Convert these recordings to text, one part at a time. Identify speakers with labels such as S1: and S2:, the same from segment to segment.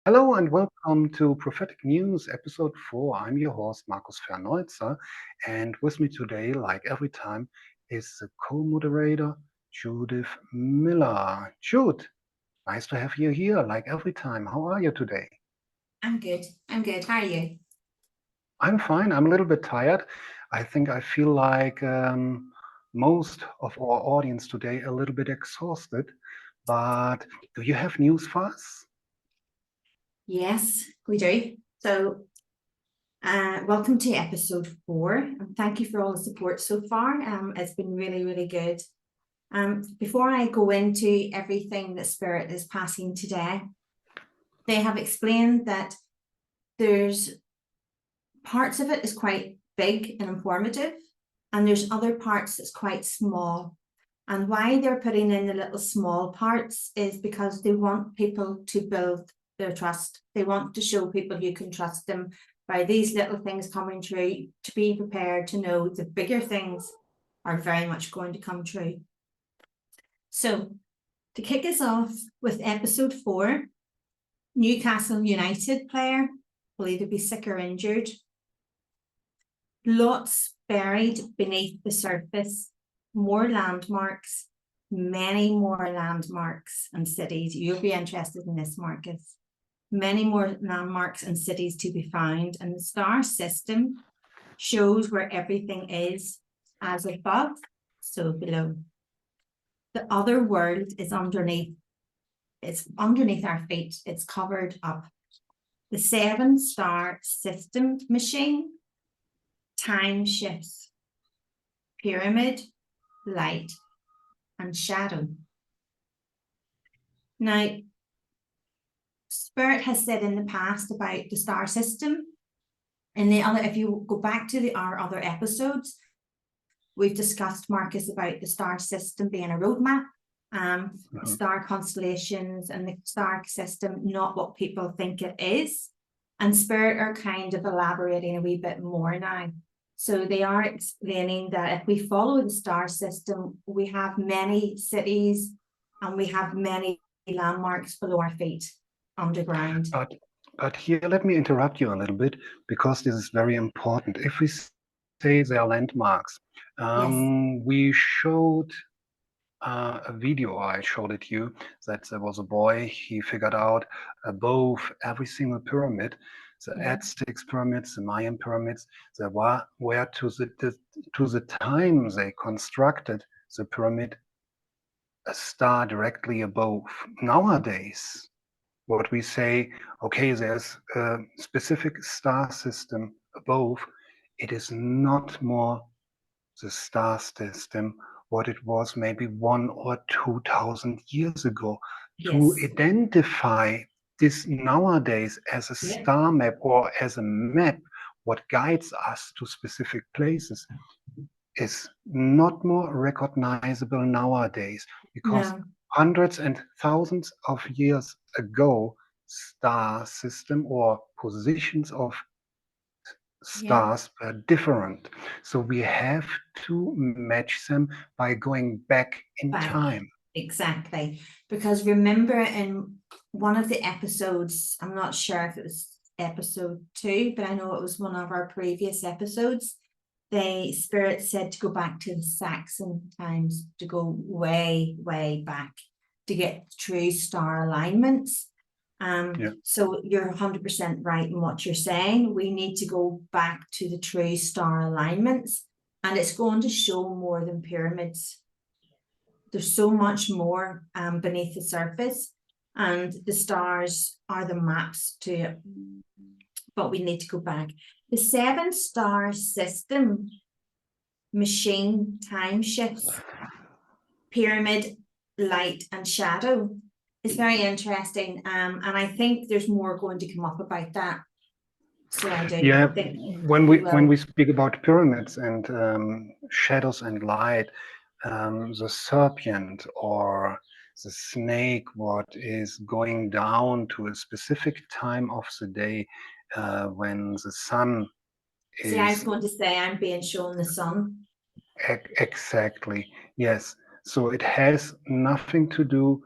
S1: Hello and welcome to Prophetic News, episode 4. I'm your host, Markus Fer Neutzer, and with me today, like every time, is the co-moderator, Judith Miller. Jude, nice to have you here, like every time. How are you today?
S2: I'm good. How are you?
S1: I'm fine. I'm a little bit tired. I think I feel like most of our audience today a little bit exhausted, but do you have news for us?
S2: Yes, we do. So, welcome to episode 4, and thank you for all the support so far. It's been really, really good. Before I go into everything that Spirit is passing today, they have explained that there's parts of it is quite big and informative, and there's other parts that's quite small. And why they're putting in the little small parts is because they want people to build their trust. They want to show people you can trust them by these little things coming true, to be prepared to know the bigger things are very much going to come true. So, to kick us off with episode 4, Newcastle United player will either be sick or injured. Lots buried beneath the surface, more landmarks, many more landmarks and cities. You'll be interested in this, Marcus. Many more landmarks and cities to be found, and the star system shows where everything is, as above, so below. The other world is underneath. It's underneath our feet. It's covered up. The 7-star system machine, time shifts, pyramid, light, and shadow. Now, Spirit has said in the past about the star system. In the other, if you go back to our other episodes, we've discussed, Marcus, about the star system being a roadmap, star constellations and the star system, not what people think it is. And Spirit are kind of elaborating a wee bit more now. So they are explaining that if we follow the star system, we have many cities and we have many landmarks below our feet, underground.
S1: But here, let me interrupt you a little bit, because this is very important. If we say they are landmarks,
S2: Yes.
S1: we showed a video, I showed it to you, that there was a boy, he figured out above every single pyramid, the Aztec pyramids, the Mayan pyramids, there were to the time they constructed the pyramid, a star directly above. Nowadays, what we say, okay, there's a specific star system above, it is not more the star system what it was maybe 1,000 or 2,000 years ago.
S2: Yes.
S1: To identify this nowadays as a star map or as a map, what guides us to specific places, is not more recognizable nowadays, because hundreds and thousands of years ago, star system or positions of stars were different. So we have to match them by going back in time.
S2: Exactly. Because remember, in one of the episodes, I'm not sure if it was episode 2, but I know it was one of our previous episodes, the Spirit said to go back to the Saxon times, to go way, way back to get true star alignments. So you're 100% right in what you're saying. We need to go back to the true star alignments, and it's going to show more than pyramids. There's so much more beneath the surface, and the stars are the maps to it. But we need to go back. The 7-star system, machine, time shifts, pyramid, light, and shadow. it's very interesting. And I think there's more going to come up about that. So I do
S1: Yeah,
S2: think
S1: when
S2: will.
S1: we speak about pyramids and shadows and light, the serpent or the snake, what is going down to a specific time of the day when the sun
S2: See, I was
S1: is
S2: going to say I'm being shown the sun.
S1: exactly, yes. So it has nothing to do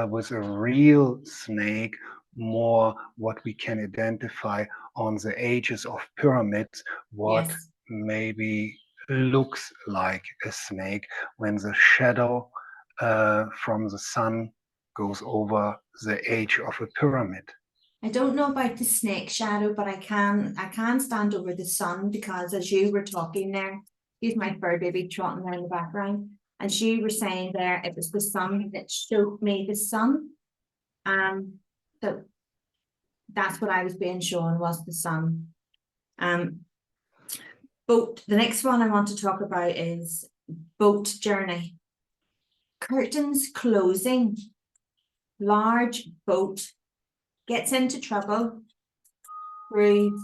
S1: with a real snake, more what we can identify on the ages of pyramids, what
S2: Yes.
S1: maybe looks like a snake when the shadow from the sun goes over the edge of a pyramid.
S2: I don't know about the snake shadow, but I can stand over the sun, because as you were talking there, here's my fur baby trotting there in the background, and you were saying there it was the sun that showed me the sun. So that's what I was being shown, was the sun. Boat. The next one I want to talk about is boat journey. Curtains closing. Large boat gets into trouble. Cruise.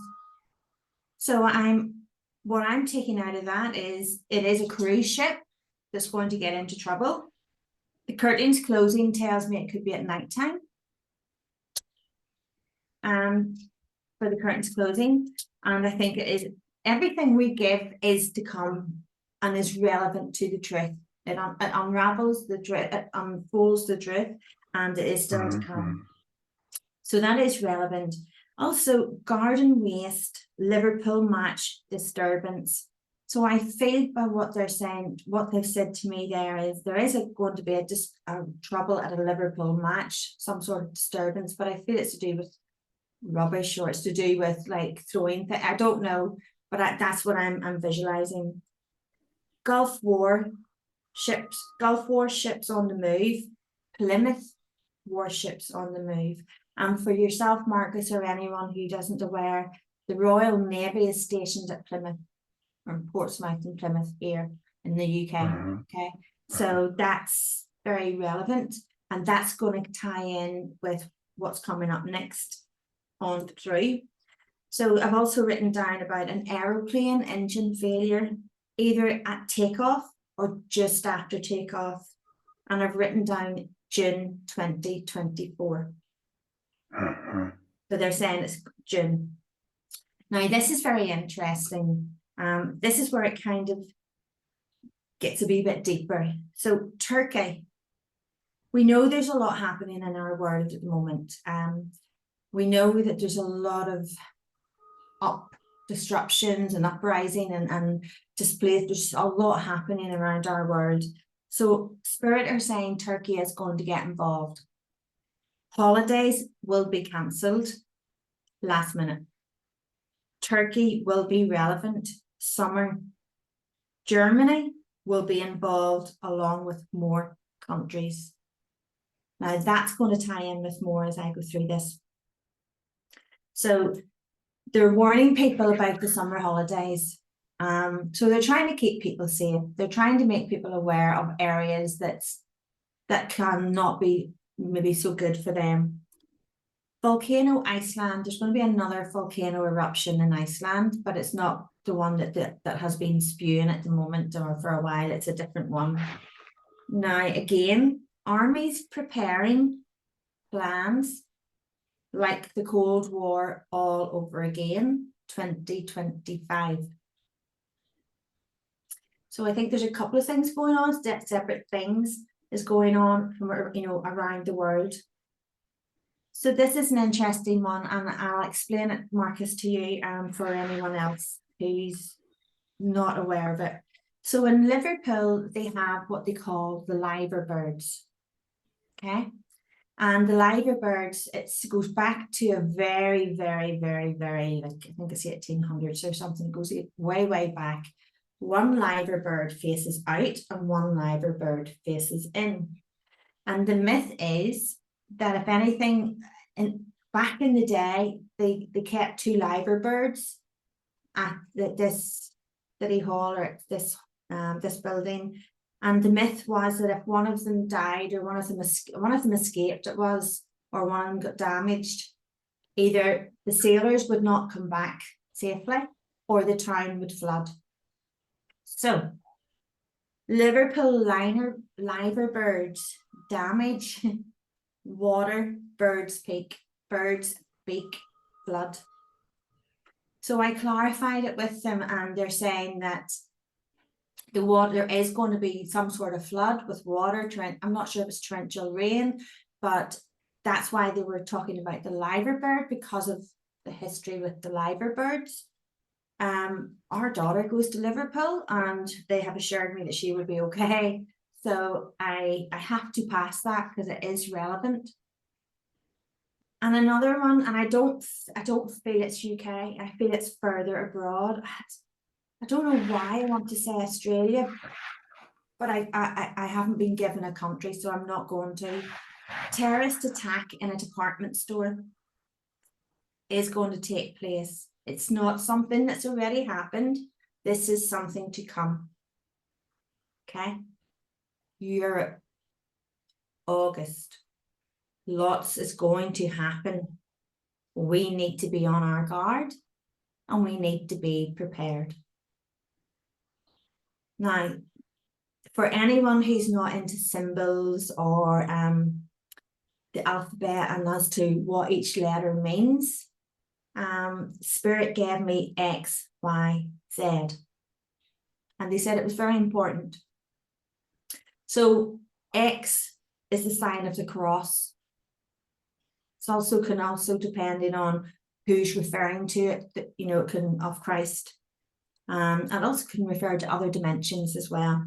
S2: So what I'm taking out of that is it is a cruise ship that's going to get into trouble. The curtains closing tells me it could be at night time. For the curtains closing, and I think it is everything we give is to come and is relevant to the truth. It unravels the truth, it unfolds the truth, and it is still to come. So that is relevant. Also, garden waste, Liverpool match disturbance. So I feel by what they're saying, what they've said to me there is there is going to be a trouble at a Liverpool match, some sort of disturbance, but I feel it's to do with rubbish, or it's to do with like throwing things. I don't know, but that's what I'm visualizing. Gulf War ships on the move. Plymouth warships on the move. And for yourself, Marcus, or anyone who isn't aware, the Royal Navy is stationed at Plymouth, or Portsmouth and Plymouth here in the UK. Okay, so that's very relevant, and that's going to tie in with what's coming up next on through. So I've also written down about an aeroplane engine failure, either at takeoff or just after takeoff. And I've written down June 2024. So they're saying it's June. Now, this is very interesting. This is where it kind of gets a wee bit deeper. So Turkey, we know there's a lot happening in our world at the moment. We know that there's a lot of disruptions and uprising and displays. There's a lot happening around our world. So Spirit are saying Turkey is going to get involved. Holidays will be cancelled last minute. Turkey will be relevant. Summer. Germany will be involved along with more countries. Now that's going to tie in with more as I go through this. So they're warning people about the summer holidays. So they're trying to keep people safe. They're trying to make people aware of areas that can not be maybe so good for them. Volcano Iceland, there's going to be another volcano eruption in Iceland, but it's not the one that has been spewing at the moment or for a while. It's a different one. Now, again, armies preparing plans like the Cold War all over again, 2025. So I think there's a couple of things going on, separate things is going on from, around the world. So this is an interesting one, and I'll explain it, Marcus, to you for anyone else who's not aware of it. So in Liverpool, they have what they call the liver birds. Okay. And the liver birds, it goes back to a very, very, very, very, like I think it's the 1800s or something. It goes way, way back. One liver bird faces out and one liver bird faces in. And the myth is that if anything, back in the day, they kept two liver birds at this city hall or at this building, And the myth was that if one of them died or one of them escaped, or one of them got damaged, either the sailors would not come back safely or the town would flood. So Liverpool liver birds damage, water, birds peak, flood. So I clarified it with them, and they're saying that there is going to be some sort of flood with water. I'm not sure if it's torrential rain, but that's why they were talking about the liver bird, because of the history with the liver birds. Our daughter goes to Liverpool, and they have assured me that she would be okay. So I have to pass that because it is relevant. And another one, and I don't feel it's UK. I feel it's further abroad. I don't know why I want to say Australia, but I haven't been given a country, so I'm not going to. Terrorist attack in a department store is going to take place. It's not something that's already happened. This is something to come. Okay? Europe, August. Lots is going to happen. We need to be on our guard, and we need to be prepared. Now, for anyone who's not into symbols or the alphabet and as to what each letter means, Spirit gave me X, Y, Z. And they said it was very important. So X is the sign of the cross. It's also depending on who's referring to it, it can of Christ. And also can refer to other dimensions as well.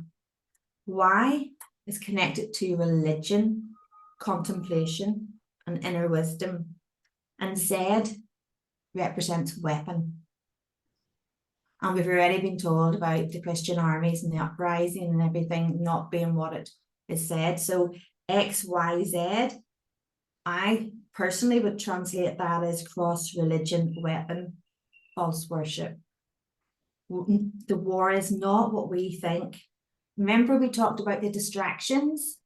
S2: Y is connected to religion, contemplation, and inner wisdom. And Z represents weapon. And we've already been told about the Christian armies and the uprising and everything not being what it is said. So X, Y, Z, I personally would translate that as cross, religion, weapon, false worship. The war is not what we think. Remember, we talked about the distractions.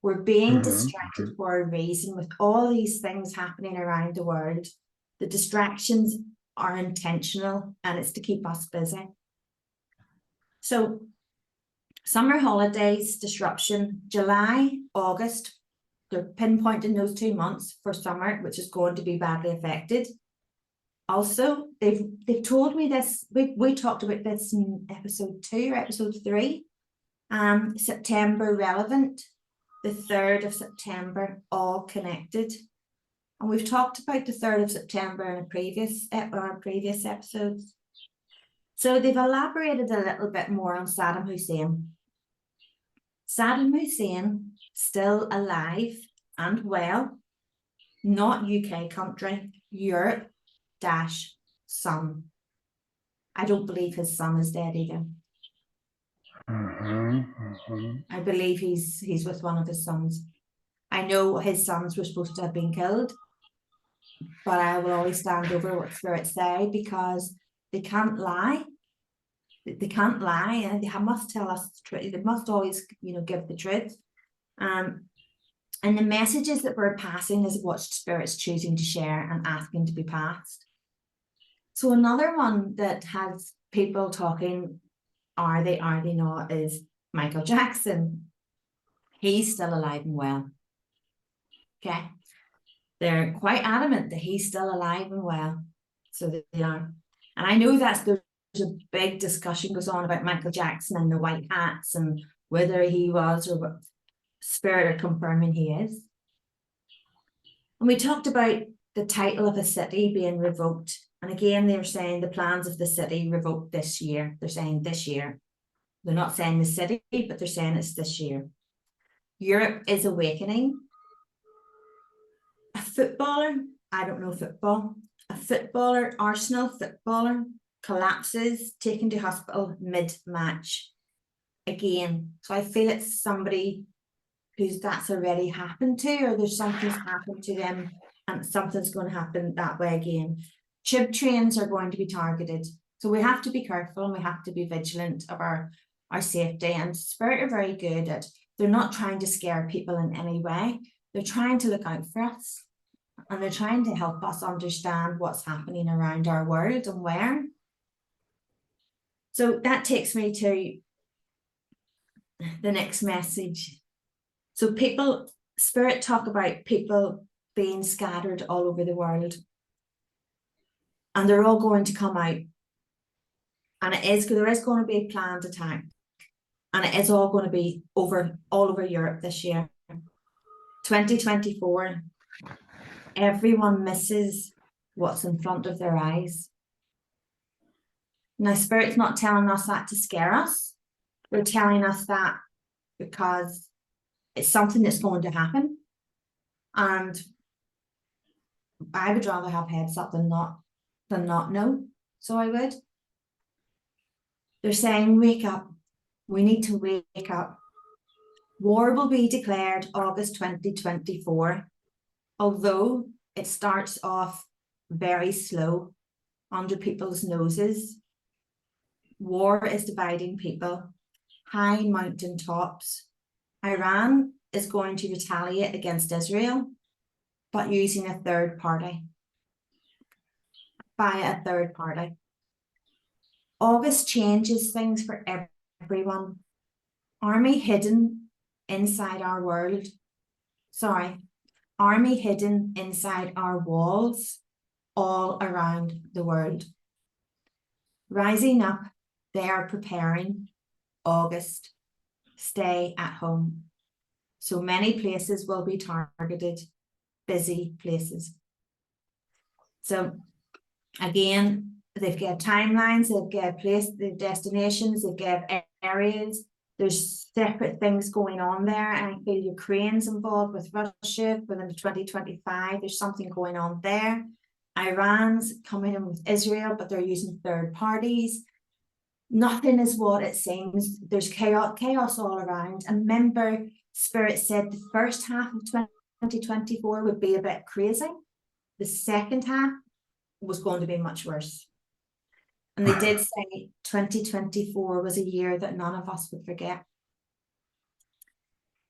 S2: We're being distracted for a reason. With all these things happening around the world, the distractions are intentional, and it's to keep us busy. So summer holidays, disruption, July, August, they're pinpointing those 2 months for summer, which is going to be badly affected. Also, they've told me this, we talked about this in episode 2 or episode 3, September relevant, the 3rd of September, all connected. And we've talked about the 3rd of September in previous episodes. So they've elaborated a little bit more on Saddam Hussein. Saddam Hussein, still alive and well, not UK country, Europe, son. I don't believe his son is dead either. I believe he's with one of his sons. I know his sons were supposed to have been killed, but I will always stand over what spirits say, because they can't lie. They can't lie, and they must tell us the truth. They must always, give the truth. And the messages that we're passing is what spirit's choosing to share and asking to be passed. So another one that has people talking, are they not, is Michael Jackson. He's still alive and well. Okay. They're quite adamant that he's still alive and well. So they are. And I know there's a big discussion goes on about Michael Jackson and the white hats and whether he was, or what spirit are confirming he is. And we talked about the title of a city being revoked. And again, they're saying the plans of the city revoked this year. They're saying this year. They're not saying the city, but they're saying it's this year. Europe is awakening. A footballer, I don't know football, Arsenal footballer collapses, taken to hospital mid-match. Again, so I feel it's somebody that's already happened to, or there's something's happened to them and something's going to happen that way again. Tube trains are going to be targeted. So we have to be careful and we have to be vigilant of our our safety. And Spirit are very good at, they're not trying to scare people in any way. They're trying to look out for us. And they're trying to help us understand what's happening around our world and where. So that takes me to the next message. So Spirit talk about people being scattered all over the world. And they're all going to come out. And there is going to be a planned attack. And it is all going to be all over Europe this year. 2024, everyone misses what's in front of their eyes. Now, Spirit's not telling us that to scare us. They're telling us that because it's something that's going to happen. And I would rather have heads up than not know. So I would. They're saying, wake up. We need to wake up. War will be declared August 2024, although it starts off very slow under people's noses. War is dividing people. High mountain tops. Iran is going to retaliate against Israel, but using a third party. By a third party. August changes things for everyone. Army hidden inside our world. Army hidden inside our walls all around the world. Rising up, they are preparing. August, stay at home. So many places will be targeted, busy places. So again, they've got timelines, they've got the destinations, they've got areas. There's separate things going on there. And I feel Ukraine's involved with Russia within the 2025. There's something going on there. Iran's coming in with Israel, but they're using third parties. Nothing is what it seems. There's chaos all around. And remember, Spirit said the first half of 2024 would be a bit crazy. The second half was going to be much worse. And they did say 2024 was a year that none of us would forget.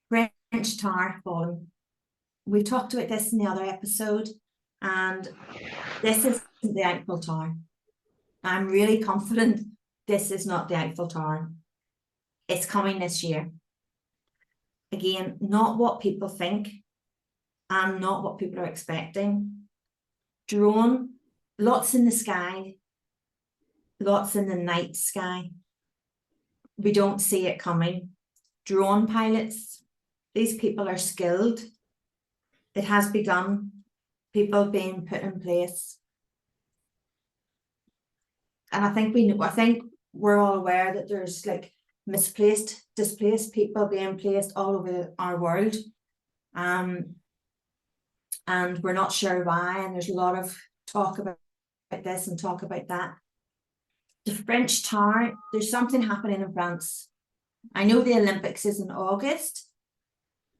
S2: French Tower falling. We talked about this in the other episode, and this is the Eiffel Tower. I'm really confident this is not the Eiffel Tower. It's coming this year. Again, not what people think and not what people are expecting. Drone, lots in the sky, lots in the night sky. We don't see it coming. Drone pilots, these people are skilled. It has begun. People being put in place. And I think we're all aware that there's like displaced people being placed all over our world. And we're not sure why. And there's a lot of talk about this and talk about that. The French Tower, there's something happening in France. I know the Olympics is in August,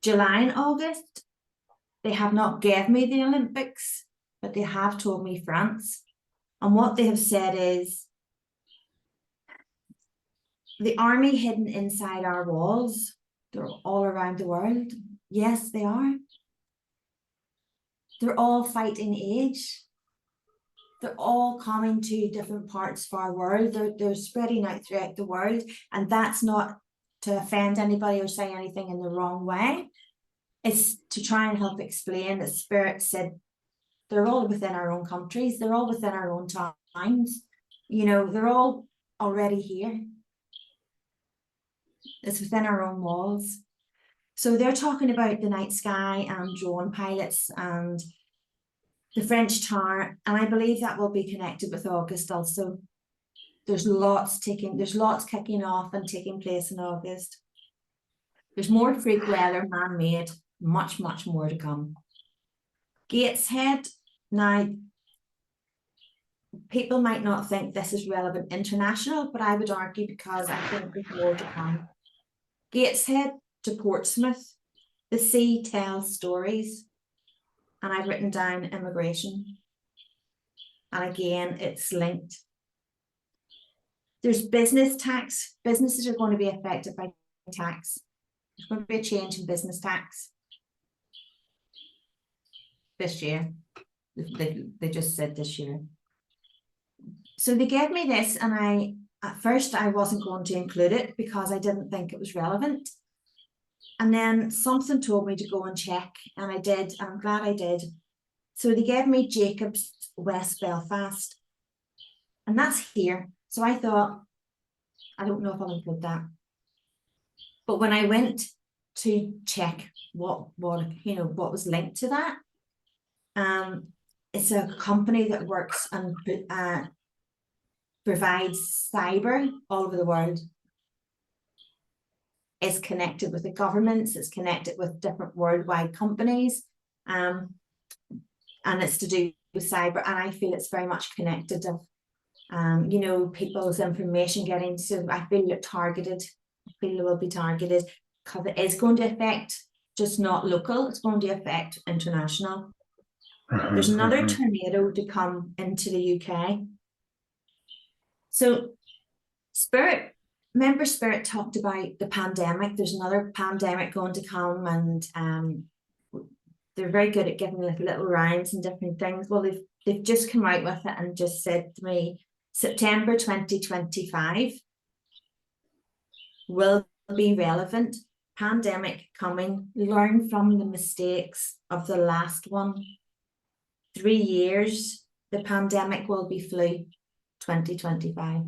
S2: July and August. They have not given me the Olympics, but they have told me France. And what they have said is the army hidden inside our walls, they're all around the world. Yes, they are. They're all fighting age. They're all coming to different parts of our world. They're spreading out throughout the world. And that's not to offend anybody or say anything in the wrong way. It's to try and help explain that Spirit said they're all within our own countries. They're all within our own times. You know, they're all already here. It's within our own walls. So they're talking about the night sky and drone pilots and the French Tower, and I believe that will be connected with August also. There's lots kicking off and taking place in August. There's more freak weather, man-made, much more to come. Gateshead, now, people might not think this is relevant international, but I would argue because I think there's more to come. Gateshead to Portsmouth, the sea tells stories. And I've written down immigration. And again, it's linked. There's business tax. Businesses are going to be affected by tax. There's going to be a change in business tax this year. They just said this year. So they gave me this, and at first I wasn't going to include it because I didn't think it was relevant. And then something told me to go and check, and I did. I'm glad I did. So they gave me Jacobs West Belfast, and that's here. So I thought, I don't know if I'll include that. But when I went to check what was linked to that, it's a company that works and provides cyber all over the world. It's connected with the governments, it's connected with different worldwide companies, and it's to do with cyber, and I feel it's very much connected of people's information getting, so I feel targeted. I feel it will be targeted because it is going to affect just not local, it's going to affect international. There's another tornado to come into the UK. So Spirit talked about the pandemic. There's another pandemic going to come, and they're very good at giving like little rhymes and different things. Well, they've just come out with it and just said to me, September 2025 will be relevant. Pandemic coming. Learn from the mistakes of the last one. 3 years, the pandemic will be flu 2025.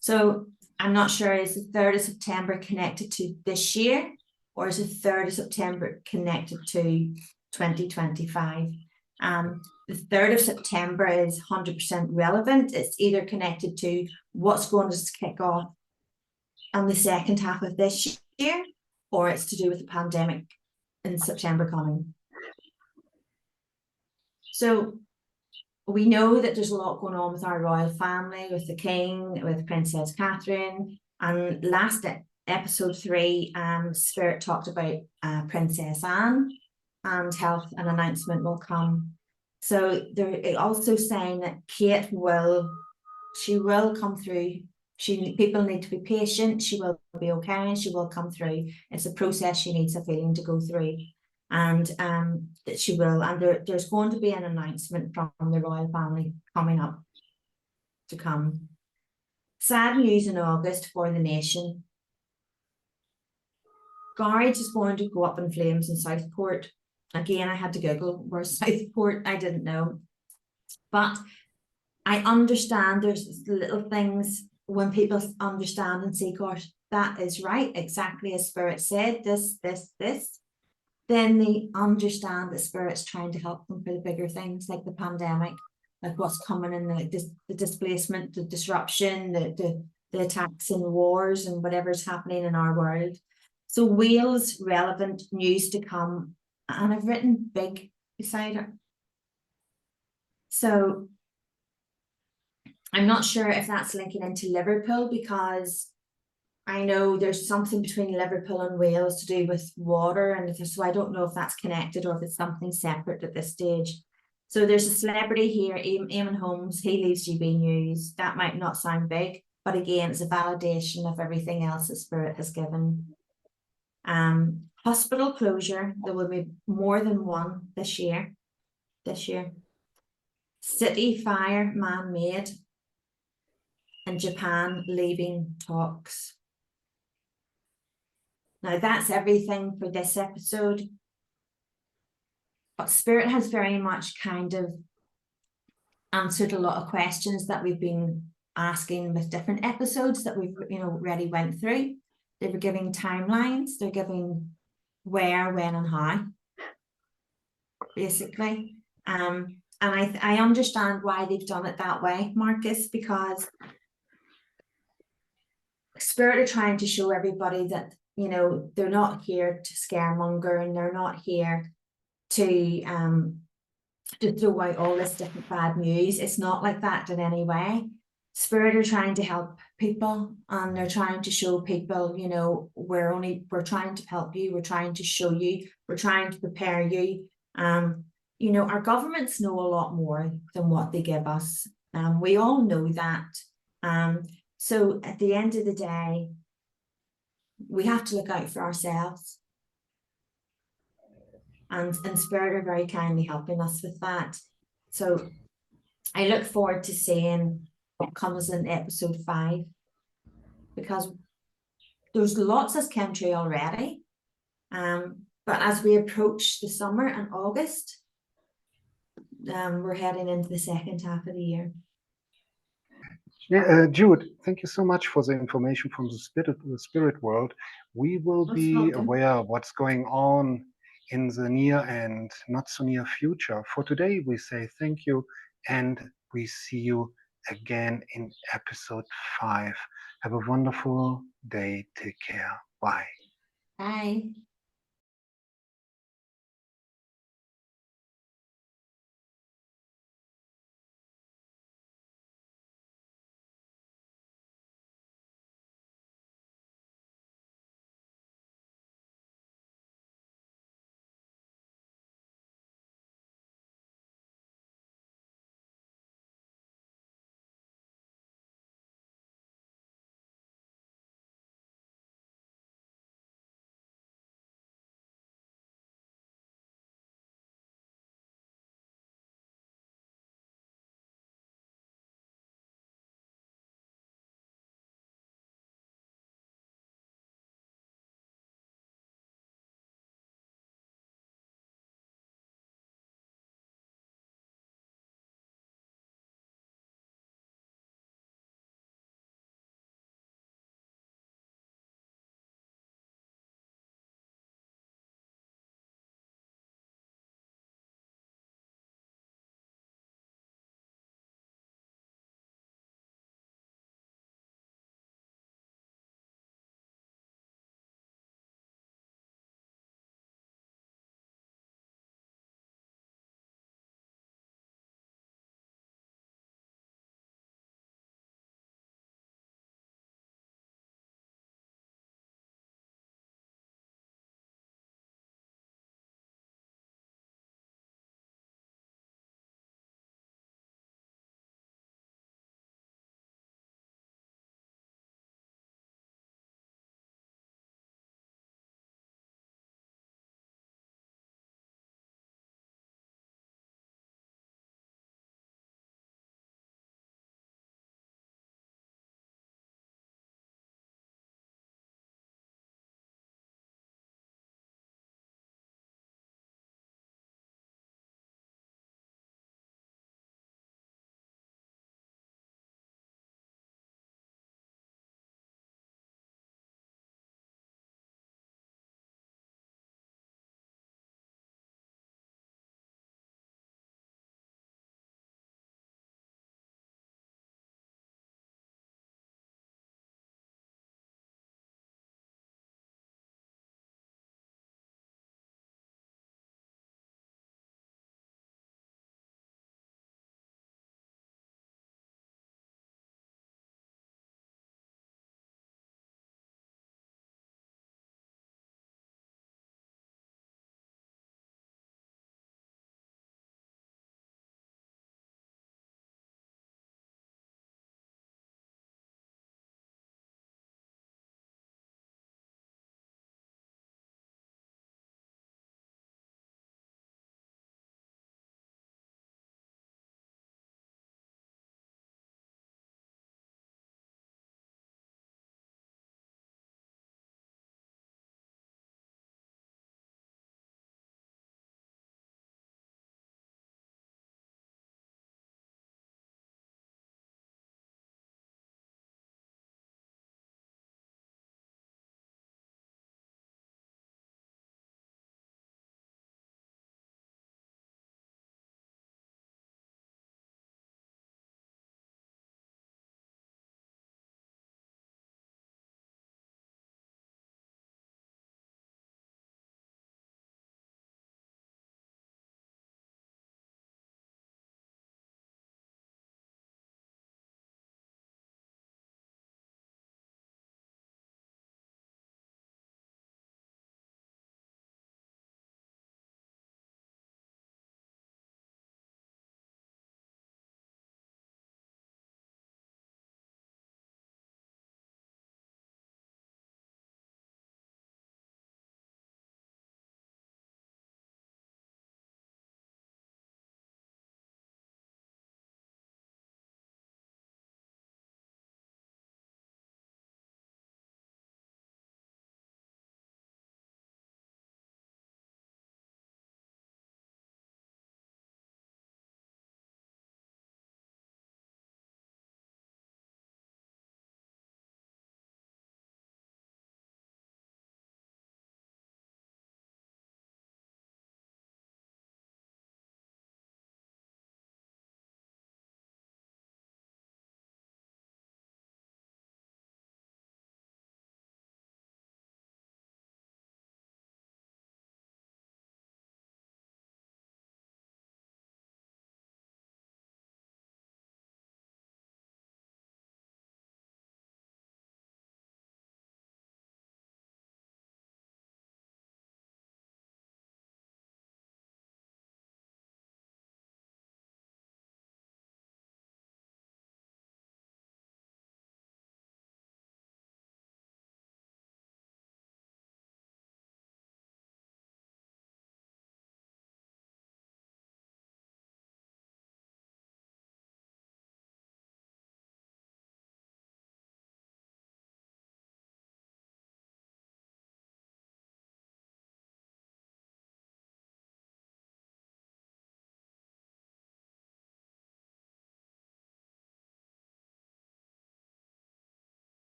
S2: So I'm not sure, is the 3rd of September connected to this year, or is the 3rd of September connected to 2025? The 3rd of September is 100% relevant. It's either connected to what's going to kick off in the second half of this year, or it's to do with the pandemic in September coming. So we know that there's a lot going on with our royal family, with the King, with Princess Catherine. And last episode 3, Spirit talked about Princess Anne, and health, an announcement will come. So they're also saying that Kate will come through. People need to be patient. She will be okay. She will come through. It's a process she needs a feeling to go through. And that she will, and there's going to be an announcement from the royal family coming up to come. Sad news in August for the nation. Garage is going to go up in flames in Southport. Again, I had to Google where's Southport. I didn't know, but I understand there's little things when people understand and say, gosh, that is right, exactly as Spirit said, this. Then they understand that Spirit's trying to help them for the bigger things like the pandemic, like what's coming in, the displacement, the disruption, the attacks and wars and whatever's happening in our world. So Wales relevant news to come, and I've written big beside it. So I'm not sure if that's linking into Liverpool, because I know there's something between Liverpool and Wales to do with water, and so I don't know if that's connected or if it's something separate at this stage. So there's a celebrity here, Eamon Holmes, he leaves GB News. That might not sound big, but again, it's a validation of everything else that Spirit has given. Hospital closure, there will be more than one this year. City fire, man-made. And Japan leaving talks. Now that's everything for this episode. But Spirit has very much kind of answered a lot of questions that we've been asking with different episodes that we've already went through. They were giving timelines, they're giving where, when, and how, basically. And I understand why they've done it that way, Marcus, because Spirit are trying to show everybody that, they're not here to scaremonger, and they're not here to throw out all this different bad news. It's not like that in any way. Spirit are trying to help people, and they're trying to show people, we're trying to help you, we're trying to show you, we're trying to prepare you. Our governments know a lot more than what they give us. We all know that. So at the end of the day, we have to look out for ourselves. And Spirit are very kindly helping us with that. So I look forward to seeing what comes in episode 5, because there's lots that's come true already. But as we approach the summer and August, we're heading into the second half of the year.
S1: Yeah, Jude, thank you so much for the information from the spirit world. We will
S2: Most
S1: be
S2: welcome.
S1: aware of what's going on in the near and not so near future. For today, we say thank you, and we see you again in episode 5. Have a wonderful day. Take care. Bye.
S2: Bye.